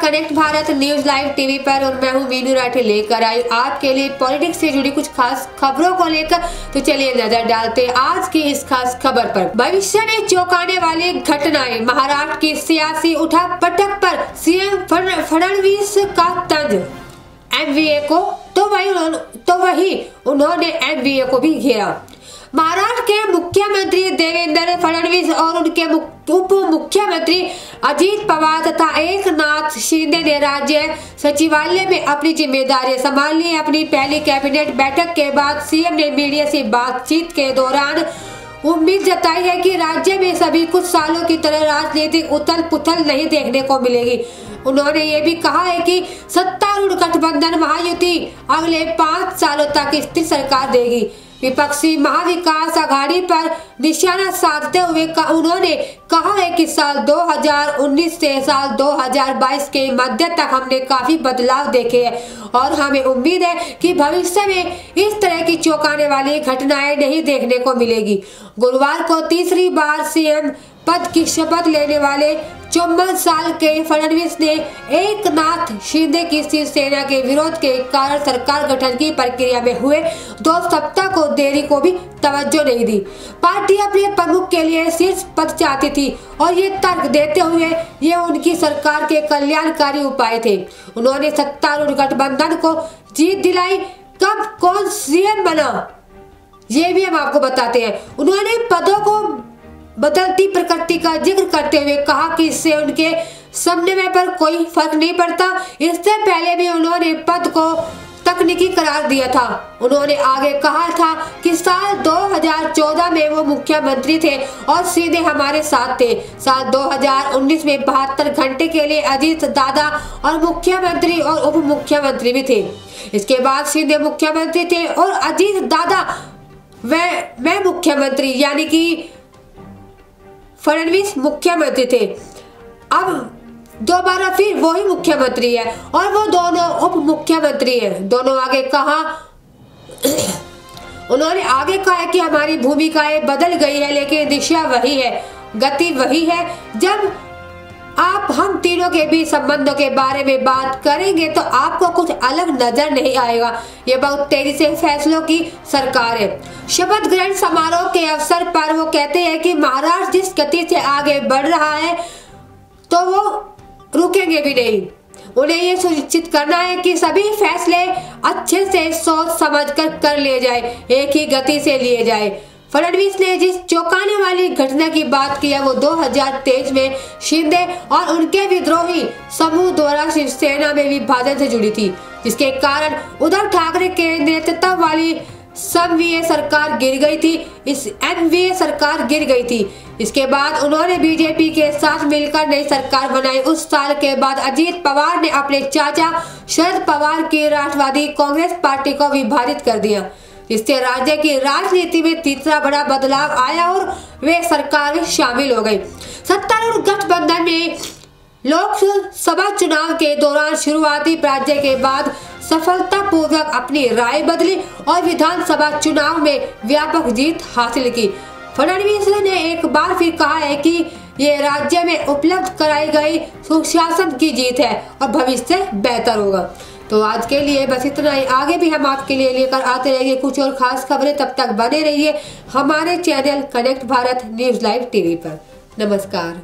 Connect Bharat news live TV पर और मैं हूं मीनू राठी लेकर आई आपके लिए पॉलिटिक्स से जुड़ी कुछ खास खबरों को लेकर। तो चलिए नजर डालते हैं आज की इस खास खबर पर। भविष्य में चौंकाने वाली घटनाएं, महाराष्ट्र की सियासी उठापटक पर सीएम फडणवीस का तंज, एमवीए को तो वही उन्होंने एमवीए को भी घेरा। महाराष्ट्र के मुख्यमंत्री देवेंद्र फडणवीस और उनके उप मुख्यमंत्री अजीत पवार तथा एकनाथ शिंदे ने राज्य सचिवालय में अपनी जिम्मेदारियां संभाल ली। अपनी पहली कैबिनेट बैठक के बाद सीएम ने मीडिया से बातचीत के दौरान उम्मीद जताई है कि राज्य में सभी कुछ सालों की तरह राजनीतिक उथल पुथल नहीं देखने को मिलेगी। उन्होंने ये भी कहा है कि सत्तारूढ़ गठबंधन महायुति अगले 5 सालों तक स्थिर सरकार देगी। विपक्षी महाविकास आघाड़ी पर निशाना साधते हुए उन्होंने कहा है कि साल 2019 से साल 2022 के मध्य तक हमने काफी बदलाव देखे हैं और हमें उम्मीद है कि भविष्य में इस तरह की चौंकाने वाली घटनाएं नहीं देखने को मिलेगी। गुरुवार को तीसरी बार सीएम पद की शपथ लेने वाले 54 साल के फडणवीस ने एकनाथ शिंदे की शिवसेना के विरोध के कारण सरकार गठन की प्रक्रिया में हुए 2 सप्ताह को देरी को भी तवज्जो नहीं दी। पार्टी अपने प्रमुख के लिए शीर्ष पद चाहती थी और ये तर्क देते हुए ये उनकी सरकार के कल्याणकारी उपाय थे। उन्होंने सत्तारूढ़ गठबंधन को जीत दिलाई। कब कौन सीएम बना ये भी हम आपको बताते हैं। उन्होंने पदों को बदलती प्रकृति का जिक्र करते हुए कहा कि इससे उनके समन्वय पर कोई फर्क नहीं पड़ता। इससे पहले भी उन्होंने पद को तकनीकी करार दिया था। उन्होंने आगे कहा था कि साल 2014 में वो मुख्यमंत्री थे और सीधे हमारे साथ थे। साल 2019 में 72 घंटे के लिए अजीत दादा और मुख्यमंत्री और उप मुख्यमंत्री भी थे। इसके बाद सीधे मुख्यमंत्री थे और अजीत दादा वे मुख्यमंत्री यानी कि फडणवीस मुख्यमंत्री थे। अब दोबारा फिर वही मुख्यमंत्री है और वो दोनों उप मुख्यमंत्री हैं। दोनों आगे कहा उन्होंने आगे कहा कि हमारी भूमिकाएं बदल गई है लेकिन दिशा वही है, गति वही है। जब आप हम तीनों के बीच संबंधों के बारे में बात करेंगे तो आपको कुछ अलग नजर नहीं आएगा। ये बहुत तेजी से फैसलों की सरकार है। शपथ ग्रहण समारोह के अवसर पर वो कहते हैं कि महाराष्ट्र जिस गति से आगे बढ़ रहा है तो वो रुकेंगे भी नहीं। उन्हें ये सुनिश्चित करना है कि सभी फैसले अच्छे से सोच समझकर कर लिए जाए, एक ही गति से लिए जाए। फडणवीस ने जिस चौंकाने वाली घटना की बात की है वो 2023 में शिंदे और उनके विद्रोही समूह द्वारा शिवसेना में विभाजन से जुड़ी थी, जिसके कारण उद्धव ठाकरे के नेतृत्व वाली एमवीए सरकार गिर गई थी। इस एमवीए सरकार गिर गई थी। इसके बाद उन्होंने बीजेपी के साथ मिलकर नई सरकार बनाई। उस साल के बाद अजीत पवार ने अपने चाचा शरद पवार की राष्ट्रवादी कांग्रेस पार्टी को विभाजित कर दिया, जिससे राज्य की राजनीति में तीसरा बड़ा बदलाव आया और वे सरकार में शामिल हो गई। सत्तारूढ़ गठबंधन में लोकसभा चुनाव के दौरान शुरुआती पराजय के बाद सफलतापूर्वक अपनी राय बदली और विधानसभा चुनाव में व्यापक जीत हासिल की। फडणवीस ने एक बार फिर कहा है कि ये राज्य में उपलब्ध कराई गई सुशासन की जीत है और भविष्य बेहतर होगा। तो आज के लिए बस इतना ही। आगे भी हम आपके लिए लेकर आते रहेंगे कुछ और खास खबरें। तब तक बने रहिए हमारे channel connect Bharat news live TV पर। नमस्कार।